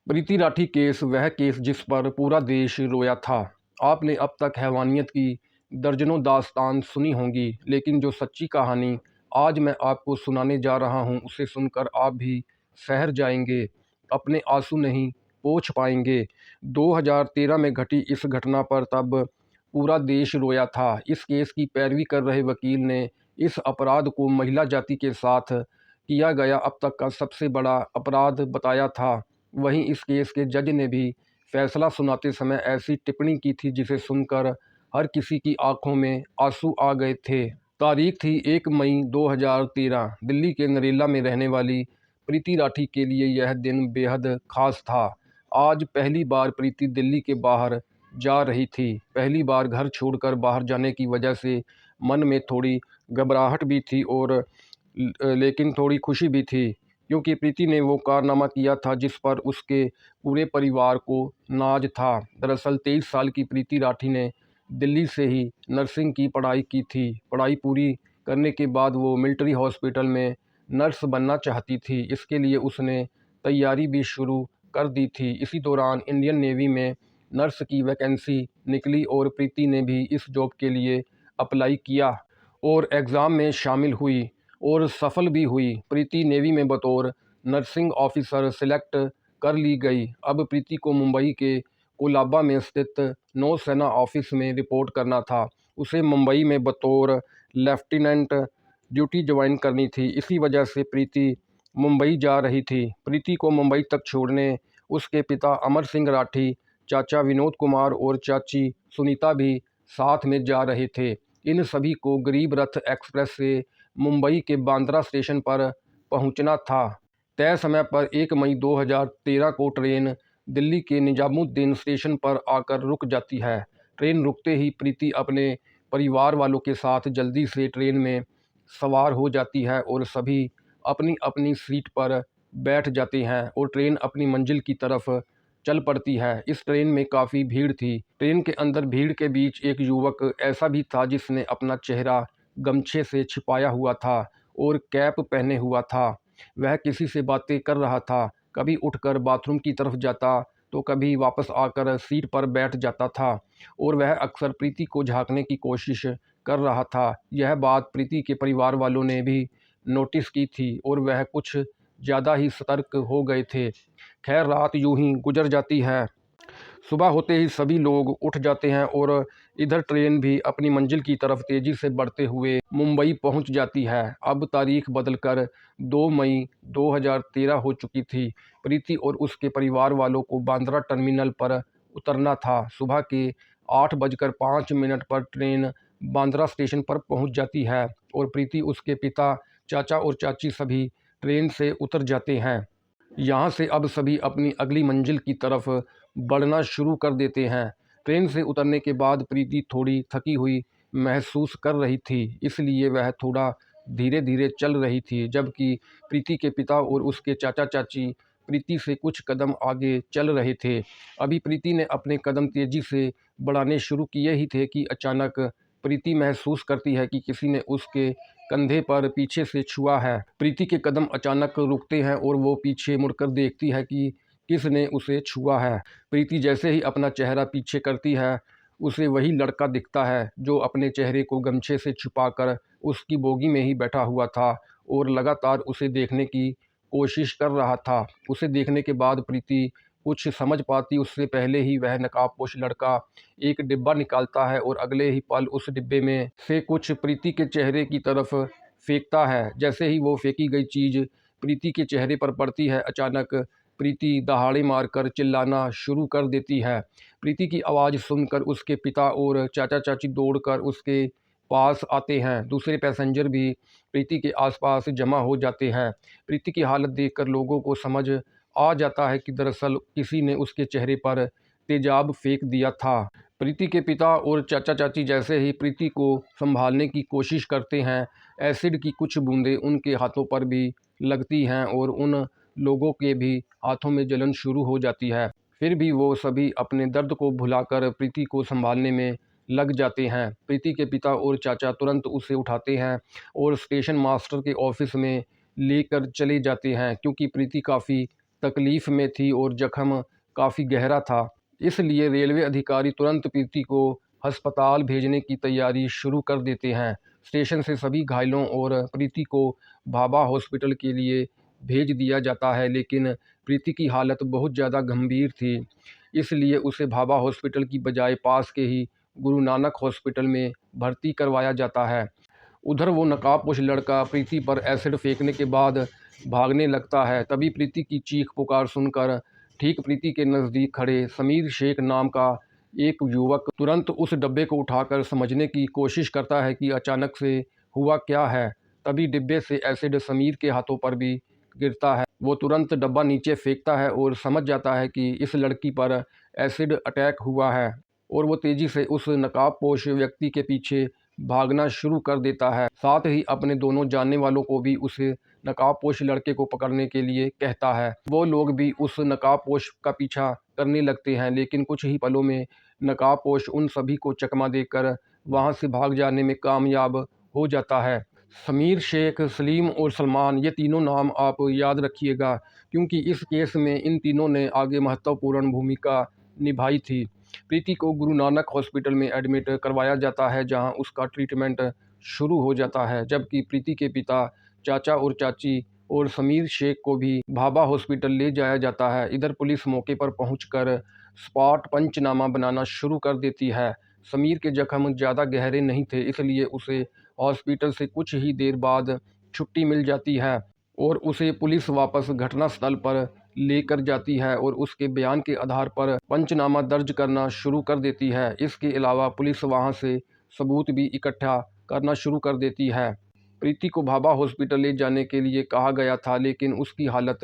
प्रीति Rathi case वह case जिस पर पूरा देश रोया था। आपने अब तक हैवानियत की दर्जनों दास्तान सुनी होंगी, लेकिन जो सच्ची कहानी आज मैं आपको सुनाने जा रहा हूँ उसे सुनकर आप भी सहर जाएंगे, अपने आंसू नहीं पोंछ पाएंगे। 2013 में घटी इस घटना पर तब पूरा देश रोया था। इस केस की पैरवी कर रहे वकील ने इस अपराध को महिला जाति के साथ किया गया अब तक का सबसे बड़ा अपराध बताया था। वहीं इस केस के जज ने भी फैसला सुनाते समय ऐसी टिप्पणी की थी जिसे सुनकर हर किसी की आंखों में आंसू आ गए थे। तारीख थी 1 मई 2013। दिल्ली के नरेला में रहने वाली प्रीति राठी के लिए यह दिन बेहद खास था। आज पहली बार प्रीति दिल्ली के बाहर जा रही थी। पहली बार घर छोड़कर बाहर जाने की वजह से मन में थोड़ी घबराहट भी थी और लेकिन थोड़ी खुशी भी थी, क्योंकि प्रीति ने वो कारनामा किया था जिस पर उसके पूरे परिवार को नाज था। दरअसल 23 साल की प्रीति राठी ने दिल्ली से ही नर्सिंग की पढ़ाई की थी। पढ़ाई पूरी करने के बाद वो मिलिट्री हॉस्पिटल में नर्स बनना चाहती थी। इसके लिए उसने तैयारी भी शुरू कर दी थी। इसी दौरान इंडियन नेवी में नर्स की वैकेंसी निकली और प्रीति ने भी इस जॉब के लिए अप्लाई किया और एग्ज़ाम में शामिल हुई और सफल भी हुई। प्रीति नेवी में बतौर नर्सिंग ऑफिसर सिलेक्ट कर ली गई। अब प्रीति को मुंबई के कोलाबा में स्थित नौसेना ऑफिस में रिपोर्ट करना था। उसे मुंबई में बतौर लेफ्टिनेंट ड्यूटी ज्वाइन करनी थी। इसी वजह से प्रीति मुंबई जा रही थी। प्रीति को मुंबई तक छोड़ने उसके पिता अमर सिंह राठी, चाचा विनोद कुमार और चाची सुनीता भी साथ में जा रहे थे। इन सभी को गरीब रथ एक्सप्रेस से मुंबई के बांद्रा स्टेशन पर पहुंचना था। तय समय पर 1 मई 2013 को ट्रेन दिल्ली के निजामुद्दीन स्टेशन पर आकर रुक जाती है। ट्रेन रुकते ही प्रीति अपने परिवार वालों के साथ जल्दी से ट्रेन में सवार हो जाती है और सभी अपनी अपनी सीट पर बैठ जाते हैं और ट्रेन अपनी मंजिल की तरफ चल पड़ती है। इस ट्रेन में काफ़ी भीड़ थी। ट्रेन के अंदर भीड़ के बीच एक युवक ऐसा भी था जिसने अपना चेहरा गमछे से छिपाया हुआ था और कैप पहने हुआ था। वह किसी से बातें कर रहा था। कभी उठकर बाथरूम की तरफ जाता तो कभी वापस आकर सीट पर बैठ जाता था और वह अक्सर प्रीति को झांकने की कोशिश कर रहा था। यह बात प्रीति के परिवार वालों ने भी नोटिस की थी और वह कुछ ज़्यादा ही सतर्क हो गए थे। खैर, रात यूं ही गुजर जाती है। सुबह होते ही सभी लोग उठ जाते हैं और इधर ट्रेन भी अपनी मंजिल की तरफ तेज़ी से बढ़ते हुए मुंबई पहुंच जाती है। अब तारीख बदलकर 2 मई 2013 हो चुकी थी। प्रीति और उसके परिवार वालों को बांद्रा टर्मिनल पर उतरना था। सुबह के 8:05 पर ट्रेन बांद्रा स्टेशन पर पहुंच जाती है और प्रीति, उसके पिता, चाचा और चाची सभी ट्रेन से उतर जाते हैं। यहाँ से अब सभी अपनी अगली मंजिल की तरफ बढ़ना शुरू कर देते हैं। ट्रेन से उतरने के बाद प्रीति थोड़ी थकी हुई महसूस कर रही थी, इसलिए वह थोड़ा धीरे धीरे चल रही थी, जबकि प्रीति के पिता और उसके चाचा चाची प्रीति से कुछ कदम आगे चल रहे थे। अभी प्रीति ने अपने कदम तेजी से बढ़ाने शुरू किए ही थे कि अचानक प्रीति महसूस करती है कि किसी ने उसके कंधे पर पीछे से छुआ है। प्रीति के कदम अचानक रुकते हैं और वो पीछे मुड़कर देखती है कि किसने उसे छुआ है। प्रीति जैसे ही अपना चेहरा पीछे करती है, उसे वही लड़का दिखता है जो अपने चेहरे को गमछे से छुपाकर उसकी बोगी में ही बैठा हुआ था और लगातार उसे देखने की कोशिश कर रहा था। उसे देखने के बाद प्रीति कुछ समझ पाती उससे पहले ही वह नकाबपोश लड़का एक डिब्बा निकालता है और अगले ही पल उस डिब्बे में से कुछ प्रीति के चेहरे की तरफ फेंकता है। जैसे ही वो फेंकी गई चीज़ प्रीति के चेहरे पर पड़ती है, अचानक प्रीति दहाड़े मारकर चिल्लाना शुरू कर देती है। प्रीति की आवाज़ सुनकर उसके पिता और चाचा चाची दौड़कर उसके पास आते हैं। दूसरे पैसेंजर भी प्रीति के आसपास जमा हो जाते हैं। प्रीति की हालत देखकर लोगों को समझ आ जाता है कि दरअसल किसी ने उसके चेहरे पर तेजाब फेंक दिया था। प्रीति के पिता और चाचा चाची जैसे ही प्रीति को संभालने की कोशिश करते हैं, एसिड की कुछ बूंदें उनके हाथों पर भी लगती हैं और उन लोगों के भी हाथों में जलन शुरू हो जाती है। फिर भी वो सभी अपने दर्द को भुलाकर प्रीति को संभालने में लग जाते हैं। प्रीति के पिता और चाचा तुरंत उसे उठाते हैं और स्टेशन मास्टर के ऑफिस में लेकर चले जाते हैं, क्योंकि प्रीति काफ़ी तकलीफ में थी और जख्म काफ़ी गहरा था। इसलिए रेलवे अधिकारी तुरंत प्रीति को अस्पताल भेजने की तैयारी शुरू कर देते हैं। स्टेशन से सभी घायलों और प्रीति को भाभा हॉस्पिटल के लिए भेज दिया जाता है, लेकिन प्रीति की हालत बहुत ज़्यादा गंभीर थी, इसलिए उसे भाभा हॉस्पिटल की बजाय पास के ही गुरु नानक हॉस्पिटल में भर्ती करवाया जाता है। उधर वो नकाबपोश लड़का प्रीति पर एसिड फेंकने के बाद भागने लगता है। तभी प्रीति की चीख पुकार सुनकर ठीक प्रीति के नज़दीक खड़े समीर शेख नाम का एक युवक तुरंत उस डब्बे को उठाकर समझने की कोशिश करता है कि अचानक से हुआ क्या है। तभी डिब्बे से एसिड समीर के हाथों पर भी गिरता है। वो तुरंत डब्बा नीचे फेंकता है और समझ जाता है कि इस लड़की पर एसिड अटैक हुआ है, और वो तेज़ी से उस नकाबपोश व्यक्ति के पीछे भागना शुरू कर देता है। साथ ही अपने दोनों जानने वालों को भी उस नकाबपोश लड़के को पकड़ने के लिए कहता है। वो लोग भी उस नकाबपोश का पीछा करने लगते हैं, लेकिन कुछ ही पलों में नकाबपोश उन सभी को चकमा देकर वहां से भाग जाने में कामयाब हो जाता है। समीर शेख, सलीम और सलमान, ये तीनों नाम आप याद रखिएगा, क्योंकि इस केस में इन तीनों ने आगे महत्वपूर्ण भूमिका निभाई थी। प्रीति को गुरु नानक हॉस्पिटल में एडमिट करवाया जाता है, जहां उसका ट्रीटमेंट शुरू हो जाता है, जबकि प्रीति के पिता, चाचा और चाची और समीर शेख को भी भाभा हॉस्पिटल ले जाया जाता है। इधर पुलिस मौके पर पहुंचकर स्पॉट पंचनामा बनाना शुरू कर देती है। समीर के जख्म ज़्यादा गहरे नहीं थे, इसलिए उसे हॉस्पिटल से कुछ ही देर बाद छुट्टी मिल जाती है और उसे पुलिस वापस घटनास्थल पर लेकर जाती है और उसके बयान के आधार पर पंचनामा दर्ज करना शुरू कर देती है। इसके अलावा पुलिस वहां से सबूत भी इकट्ठा करना शुरू कर देती है। प्रीति को भाभा हॉस्पिटल ले जाने के लिए कहा गया था, लेकिन उसकी हालत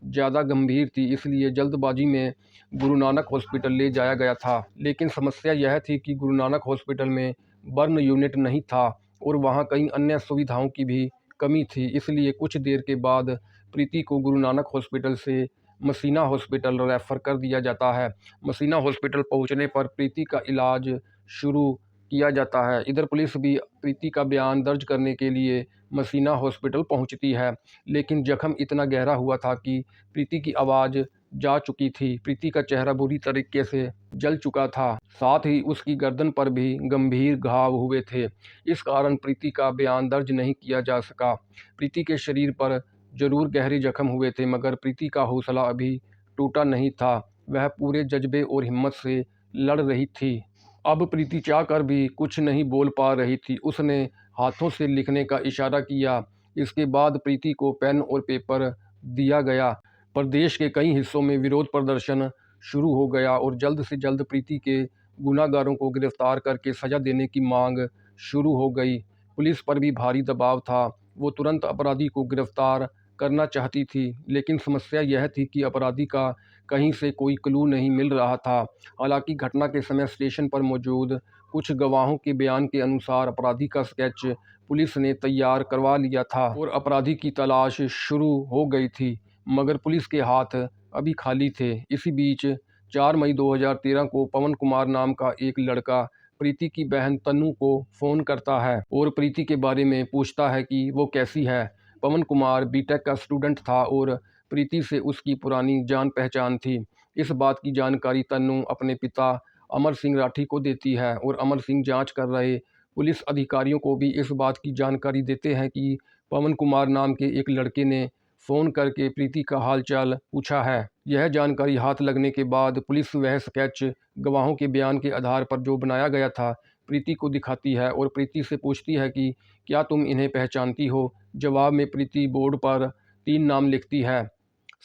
ज़्यादा गंभीर थी, इसलिए जल्दबाजी में गुरु नानक हॉस्पिटल ले जाया गया था। लेकिन समस्या यह थी कि गुरु नानक हॉस्पिटल में बर्न यूनिट नहीं था और वहाँ कई अन्य सुविधाओं की भी कमी थी, इसलिए कुछ देर के बाद प्रीति को गुरु नानक हॉस्पिटल से मसीना हॉस्पिटल रेफ़र कर दिया जाता है। मसीना हॉस्पिटल पहुंचने पर प्रीति का इलाज शुरू किया जाता है। इधर पुलिस भी प्रीति का बयान दर्ज करने के लिए मसीना हॉस्पिटल पहुंचती है, लेकिन जख्म इतना गहरा हुआ था कि प्रीति की आवाज़ जा चुकी थी। प्रीति का चेहरा बुरी तरीके से जल चुका था, साथ ही उसकी गर्दन पर भी गंभीर घाव हुए थे। इस कारण प्रीति का बयान दर्ज नहीं किया जा सका। प्रीति के शरीर पर जरूर गहरे जख्म हुए थे, मगर प्रीति का हौसला अभी टूटा नहीं था। वह पूरे जज्बे और हिम्मत से लड़ रही थी। अब प्रीति चाहकर भी कुछ नहीं बोल पा रही थी। उसने हाथों से लिखने का इशारा किया। इसके बाद प्रीति को पेन और पेपर दिया गया। प्रदेश के कई हिस्सों में विरोध प्रदर्शन शुरू हो गया और जल्द से जल्द प्रीति के गुनाहगारों को गिरफ्तार करके सजा देने की मांग शुरू हो गई। पुलिस पर भी भारी दबाव था। वो तुरंत अपराधी को गिरफ्तार करना चाहती थी, लेकिन समस्या यह थी कि अपराधी का कहीं से कोई क्लू नहीं मिल रहा था। हालांकि घटना के समय स्टेशन पर मौजूद कुछ गवाहों के बयान के अनुसार अपराधी का स्केच पुलिस ने तैयार करवा लिया था और अपराधी की तलाश शुरू हो गई थी, मगर पुलिस के हाथ अभी खाली थे। इसी बीच 4 मई 2013 को पवन कुमार नाम का एक लड़का प्रीति की बहन तन्नू को फ़ोन करता है और प्रीति के बारे में पूछता है कि वो कैसी है। पवन कुमार बीटेक का स्टूडेंट था और प्रीति से उसकी पुरानी जान पहचान थी। इस बात की जानकारी तन्नू अपने पिता अमर सिंह राठी को देती है और अमर सिंह जांच कर रहे पुलिस अधिकारियों को भी इस बात की जानकारी देते हैं कि पवन कुमार नाम के एक लड़के ने फ़ोन करके प्रीति का हालचाल पूछा है। यह जानकारी हाथ लगने के बाद पुलिस वह स्केच गवाहों के बयान के आधार पर जो बनाया गया था प्रीति को दिखाती है और प्रीति से पूछती है कि क्या तुम इन्हें पहचानती हो। जवाब में प्रीति बोर्ड पर 3 नाम लिखती है,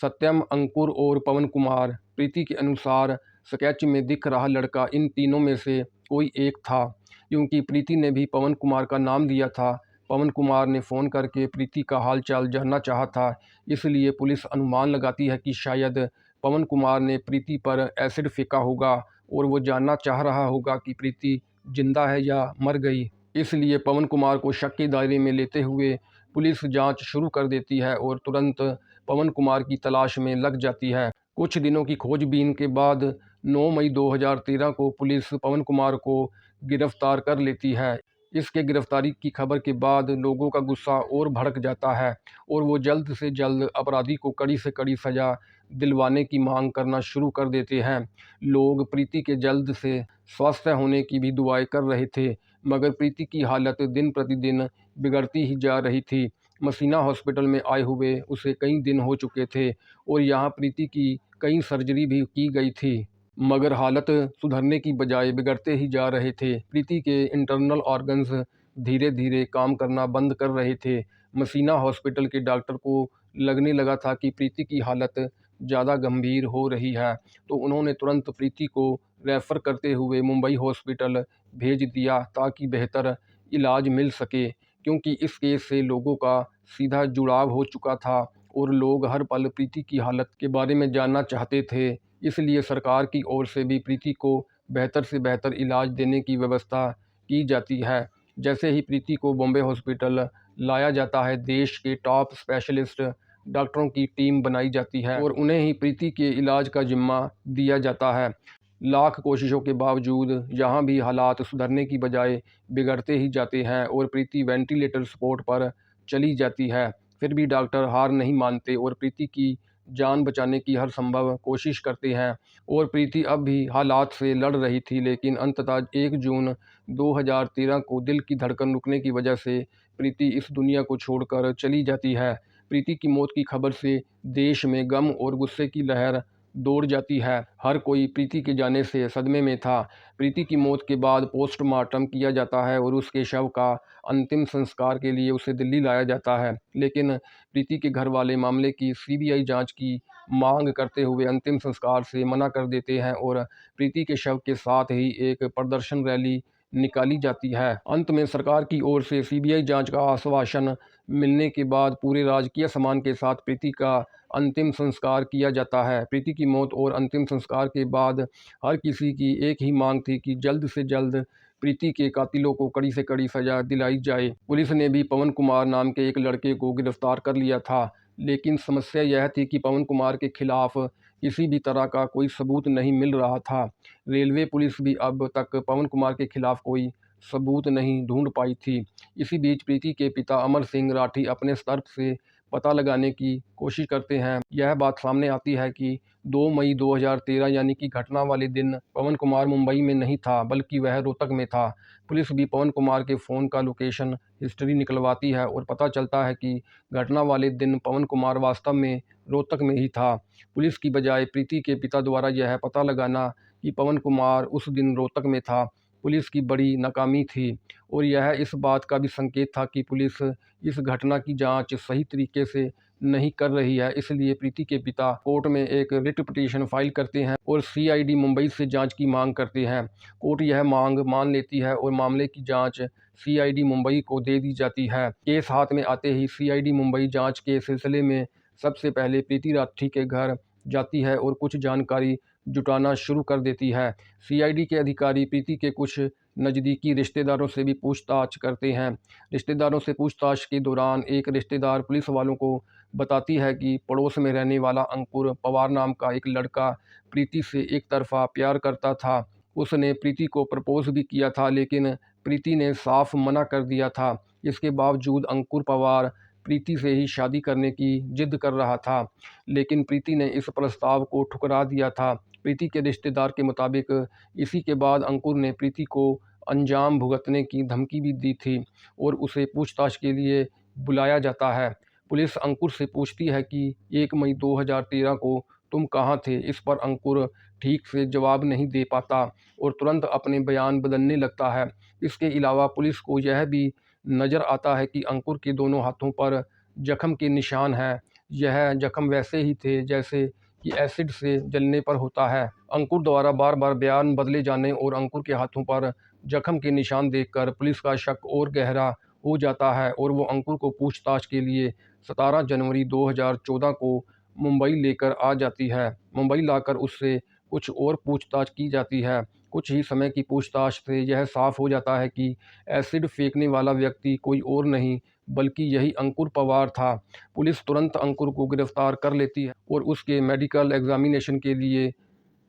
सत्यम, अंकुर और पवन कुमार। प्रीति के अनुसार स्केच में दिख रहा लड़का इन तीनों में से कोई एक था, क्योंकि प्रीति ने भी पवन कुमार का नाम दिया था। पवन कुमार ने फ़ोन करके प्रीति का हालचाल जानना चाहा था, इसलिए पुलिस अनुमान लगाती है कि शायद पवन कुमार ने प्रीति पर एसिड फेंका होगा और वो जानना चाह रहा होगा कि प्रीति जिंदा है या मर गई। इसलिए पवन कुमार को शक के दायरे में लेते हुए पुलिस जांच शुरू कर देती है और तुरंत पवन कुमार की तलाश में लग जाती है। कुछ दिनों की खोजबीन के बाद 9 मई 2013 को पुलिस पवन कुमार को गिरफ्तार कर लेती है। इसके गिरफ्तारी की खबर के बाद लोगों का गुस्सा और भड़क जाता है और वो जल्द से जल्द अपराधी को कड़ी से कड़ी सज़ा दिलवाने की मांग करना शुरू कर देते हैं। लोग प्रीति के जल्द से स्वस्थ होने की भी दुआएं कर रहे थे, मगर प्रीति की हालत दिन प्रतिदिन बिगड़ती ही जा रही थी। मसीना हॉस्पिटल में आए हुए उसे कई दिन हो चुके थे और यहाँ प्रीति की कई सर्जरी भी की गई थी, मगर हालत सुधरने की बजाय बिगड़ते ही जा रहे थे। प्रीति के इंटरनल ऑर्गन्स धीरे धीरे काम करना बंद कर रहे थे। मसीना हॉस्पिटल के डॉक्टर को लगने लगा था कि प्रीति की हालत ज़्यादा गंभीर हो रही है, तो उन्होंने तुरंत प्रीति को रेफ़र करते हुए मुंबई हॉस्पिटल भेज दिया ताकि बेहतर इलाज मिल सके, क्योंकि इस केस से लोगों का सीधा जुड़ाव हो चुका था और लोग हर पल प्रीति की हालत के बारे में जानना चाहते थे। इसलिए सरकार की ओर से भी प्रीति को बेहतर से बेहतर इलाज देने की व्यवस्था की जाती है। जैसे ही प्रीति को बॉम्बे हॉस्पिटल लाया जाता है, देश के टॉप स्पेशलिस्ट डॉक्टरों की टीम बनाई जाती है और उन्हें ही प्रीति के इलाज का जिम्मा दिया जाता है। लाख कोशिशों के बावजूद यहाँ भी हालात सुधरने की बजाय बिगड़ते ही जाते हैं और प्रीति वेंटिलेटर सपोर्ट पर चली जाती है। फिर भी डॉक्टर हार नहीं मानते और प्रीति की जान बचाने की हर संभव कोशिश करते हैं और प्रीति अब भी हालात से लड़ रही थी, लेकिन अंततः 1 जून 2013 को दिल की धड़कन रुकने की वजह से प्रीति इस दुनिया को छोड़कर चली जाती है। प्रीति की मौत की खबर से देश में गम और गुस्से की लहर दौड़ जाती है। हर कोई प्रीति के जाने से सदमे में था। प्रीति की मौत के बाद पोस्टमार्टम किया जाता है और उसके शव का अंतिम संस्कार के लिए उसे दिल्ली लाया जाता है, लेकिन प्रीति के घर वाले मामले की सीबीआई जांच की मांग करते हुए अंतिम संस्कार से मना कर देते हैं और प्रीति के शव के साथ ही एक प्रदर्शन रैली निकाली जाती है। अंत में सरकार की ओर से सीबीआई जांच का आश्वासन मिलने के बाद पूरे राजकीय सम्मान के साथ प्रीति का अंतिम संस्कार किया जाता है। प्रीति की मौत और अंतिम संस्कार के बाद हर किसी की एक ही मांग थी कि जल्द से जल्द प्रीति के कातिलों को कड़ी से कड़ी सजा दिलाई जाए। पुलिस ने भी पवन कुमार नाम के एक लड़के को गिरफ्तार कर लिया था, लेकिन समस्या यह थी कि पवन कुमार के खिलाफ किसी भी तरह का कोई सबूत नहीं मिल रहा था। रेलवे पुलिस भी अब तक पवन कुमार के खिलाफ कोई सबूत नहीं ढूंढ पाई थी। इसी बीच प्रीति के पिता अमर सिंह राठी अपने स्तर से पता लगाने की कोशिश करते हैं। यह बात सामने आती है कि 2 मई 2013 यानी कि घटना वाले दिन पवन कुमार मुंबई में नहीं था, बल्कि वह रोहतक में था। पुलिस भी पवन कुमार के फ़ोन का लोकेशन हिस्ट्री निकलवाती है और पता चलता है कि घटना वाले दिन पवन कुमार वास्तव में रोहतक में ही था। पुलिस की बजाय प्रीति के पिता द्वारा यह पता लगाना कि पवन कुमार उस दिन रोहतक में था, पुलिस की बड़ी नाकामी थी और यह इस बात का भी संकेत था कि पुलिस इस घटना की जांच सही तरीके से नहीं कर रही है। इसलिए प्रीति के पिता कोर्ट में एक रिट पिटीशन फाइल करते हैं और सीआईडी मुंबई से जांच की मांग करते हैं। कोर्ट यह मांग मान लेती है और मामले की जांच सीआईडी मुंबई को दे दी जाती है। केस हाथ में आते ही सीआईडी मुंबई जांच के सिलसिले में सबसे पहले प्रीति राठी के घर जाती है और कुछ जानकारी जुटाना शुरू कर देती है। सीआईडी के अधिकारी प्रीति के कुछ नज़दीकी रिश्तेदारों से भी पूछताछ करते हैं। रिश्तेदारों से पूछताछ के दौरान एक रिश्तेदार पुलिस वालों को बताती है कि पड़ोस में रहने वाला अंकुर पवार नाम का एक लड़का प्रीति से एक तरफा प्यार करता था। उसने प्रीति को प्रपोज भी किया था, लेकिन प्रीति ने साफ मना कर दिया था। इसके बावजूद अंकुर पवार प्रीति से ही शादी करने की जिद कर रहा था, लेकिन प्रीति ने इस प्रस्ताव को ठुकरा दिया था। प्रीति के रिश्तेदार के मुताबिक इसी के बाद अंकुर ने प्रीति को अंजाम भुगतने की धमकी भी दी थी और उसे पूछताछ के लिए बुलाया जाता है। पुलिस अंकुर से पूछती है कि 1 मई 2013 को तुम कहाँ थे। इस पर अंकुर ठीक से जवाब नहीं दे पाता और तुरंत अपने बयान बदलने लगता है। इसके अलावा पुलिस को यह भी नज़र आता है कि अंकुर के दोनों हाथों पर जख्म के निशान हैं। यह जख्म वैसे ही थे जैसे कि एसिड से जलने पर होता है। अंकुर द्वारा बार बार बयान बदले जाने और अंकुर के हाथों पर जख्म के निशान देखकर पुलिस का शक और गहरा हो जाता है और वो अंकुर को पूछताछ के लिए 17 जनवरी 2014 को मुंबई लेकर आ जाती है। मुंबई लाकर उससे कुछ और पूछताछ की जाती है। कुछ ही समय की पूछताछ से यह साफ हो जाता है कि एसिड फेंकने वाला व्यक्ति कोई और नहीं बल्कि यही अंकुर पवार था। पुलिस तुरंत अंकुर को गिरफ्तार कर लेती है और उसके मेडिकल एग्जामिनेशन के लिए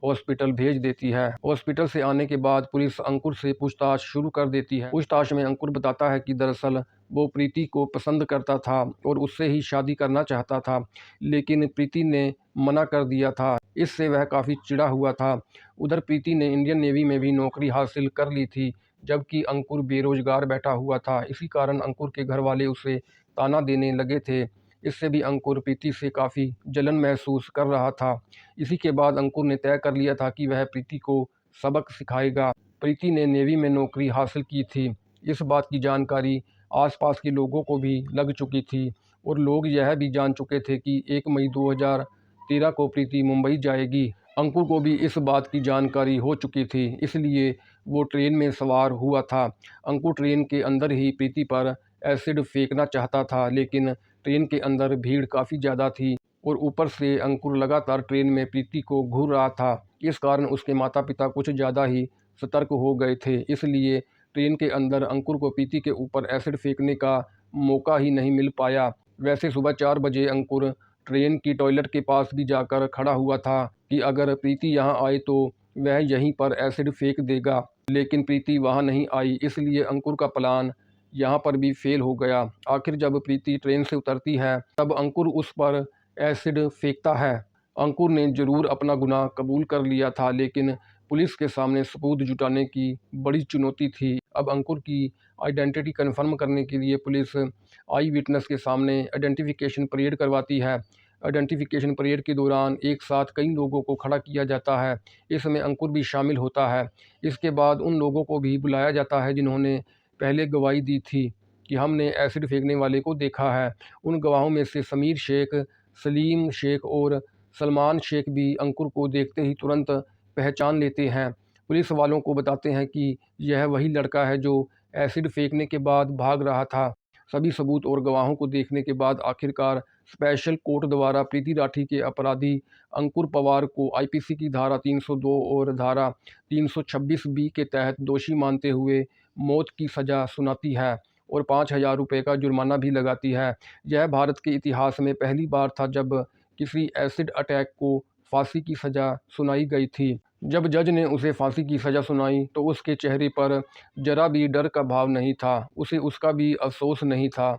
हॉस्पिटल भेज देती है। हॉस्पिटल से आने के बाद पुलिस अंकुर से पूछताछ शुरू कर देती है। पूछताछ में अंकुर बताता है कि दरअसल वो प्रीति को पसंद करता था और उससे ही शादी करना चाहता था, लेकिन प्रीति ने मना कर दिया था। इससे वह काफ़ी चिढ़ा हुआ था। उधर प्रीति ने इंडियन नेवी में भी नौकरी हासिल कर ली थी, जबकि अंकुर बेरोजगार बैठा हुआ था। इसी कारण अंकुर के घर वाले उसे ताना देने लगे थे। इससे भी अंकुर प्रीति से काफ़ी जलन महसूस कर रहा था। इसी के बाद अंकुर ने तय कर लिया था कि वह प्रीति को सबक सिखाएगा। प्रीति ने नेवी में नौकरी हासिल की थी। इस बात की जानकारी आसपास के लोगों को भी लग चुकी थी और लोग यह भी जान चुके थे कि 1 मई 2013 को प्रीति मुंबई जाएगी। अंकुर को भी इस बात की जानकारी हो चुकी थी, इसलिए वो ट्रेन में सवार हुआ था। अंकुर ट्रेन के अंदर ही प्रीति पर एसिड फेंकना चाहता था, लेकिन ट्रेन के अंदर भीड़ काफ़ी ज़्यादा थी और ऊपर से अंकुर लगातार ट्रेन में प्रीति को घूर रहा था। इस कारण उसके माता पिता कुछ ज़्यादा ही सतर्क हो गए थे, इसलिए ट्रेन के अंदर अंकुर को प्रीति के ऊपर एसिड फेंकने का मौका ही नहीं मिल पाया। वैसे सुबह 4 बजे अंकुर ट्रेन की टॉयलेट के पास भी जाकर खड़ा हुआ था कि अगर प्रीति यहाँ आए तो वह यहीं पर एसिड फेंक देगा, लेकिन प्रीति वहाँ नहीं आई, इसलिए अंकुर का प्लान यहाँ पर भी फेल हो गया। आखिर जब प्रीति ट्रेन से उतरती है तब अंकुर उस पर एसिड फेंकता है। अंकुर ने जरूर अपना गुनाह कबूल कर लिया था, लेकिन पुलिस के सामने सबूत जुटाने की बड़ी चुनौती थी। अब अंकुर की आइडेंटिटी कन्फर्म करने के लिए पुलिस आई विटनेस के सामने आइडेंटिफिकेशन परेड करवाती है। आइडेंटिफिकेशन परेड के दौरान एक साथ कई लोगों को खड़ा किया जाता है। इसमें अंकुर भी शामिल होता है। इसके बाद उन लोगों को भी बुलाया जाता है जिन्होंने पहले गवाही दी थी कि हमने एसिड फेंकने वाले को देखा है। उन गवाहों में से समीर शेख, सलीम शेख और सलमान शेख भी अंकुर को देखते ही तुरंत पहचान लेते हैं। पुलिस वालों को बताते हैं कि यह वही लड़का है जो एसिड फेंकने के बाद भाग रहा था। सभी सबूत और गवाहों को देखने के बाद आखिरकार स्पेशल कोर्ट द्वारा प्रीति राठी के अपराधी अंकुर पवार को आईपीसी की धारा 302 और धारा 326 बी के तहत दोषी मानते हुए मौत की सज़ा सुनाती है और 5,000 रुपये का जुर्माना भी लगाती है। यह भारत के इतिहास में पहली बार था जब किसी एसिड अटैक को फांसी की सज़ा सुनाई गई थी। जब जज ने उसे फांसी की सज़ा सुनाई तो उसके चेहरे पर जरा भी डर का भाव नहीं था, उसे उसका भी अफसोस नहीं था।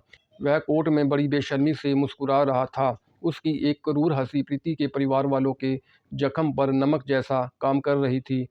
वह कोर्ट में बड़ी बेशर्मी से मुस्कुरा रहा था। उसकी एक क्रूर हंसी प्रीति के परिवार वालों के जख्म पर नमक जैसा काम कर रही थी।